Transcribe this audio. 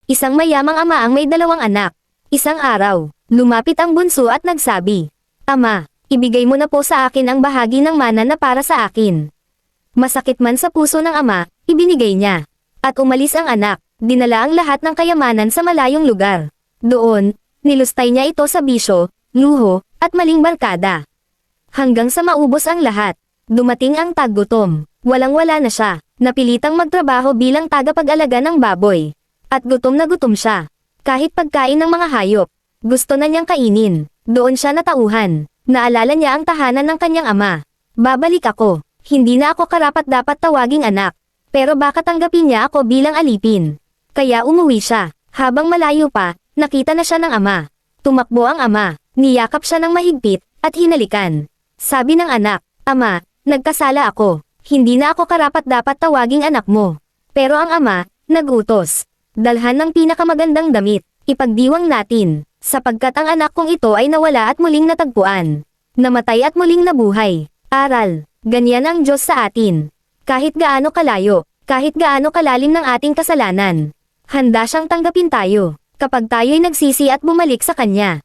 Isang mayamang ama ang may 2 anak. Isang araw, lumapit ang bunso at nagsabi, "Ama, ibigay mo na po sa akin ang bahagi ng mana na para sa akin." Masakit man sa puso ng ama, ibinigay niya. At umalis ang anak, dinala ang lahat ng kayamanan sa malayong lugar. Doon, nilustay niya ito sa bisyo, luho, at maling barkada. Hanggang sa maubos ang lahat, dumating ang taggutom. Walang-wala na siya, napilitang magtrabaho bilang tagapag-alaga ng baboy. At gutom na gutom siya. Kahit pagkain ng mga hayop, gusto na niyang kainin. Doon siya natauhan. Naalala niya ang tahanan ng kanyang ama. "Babalik ako. Hindi na ako karapat-dapat tawaging anak. Pero baka tanggapin niya ako bilang alipin." Kaya umuwi siya. Habang malayo pa, nakita na siya ng ama. Tumakbo ang ama. Niyakap siya ng mahigpit, at hinalikan. Sabi ng anak, "Ama, nagkasala ako. Hindi na ako karapat-dapat tawaging anak mo." Pero ang ama, nag-utos. "Dalhan ng pinakamagandang damit. Ipagdiwang natin. Sapagkat ang anak kong ito ay nawala at muling natagpuan. Namatay at muling nabuhay." Aral. Ganyan ang Diyos sa atin. Kahit gaano kalayo, kahit gaano kalalim ng ating kasalanan, handa siyang tanggapin tayo, kapag tayo'y nagsisi at bumalik sa Kanya.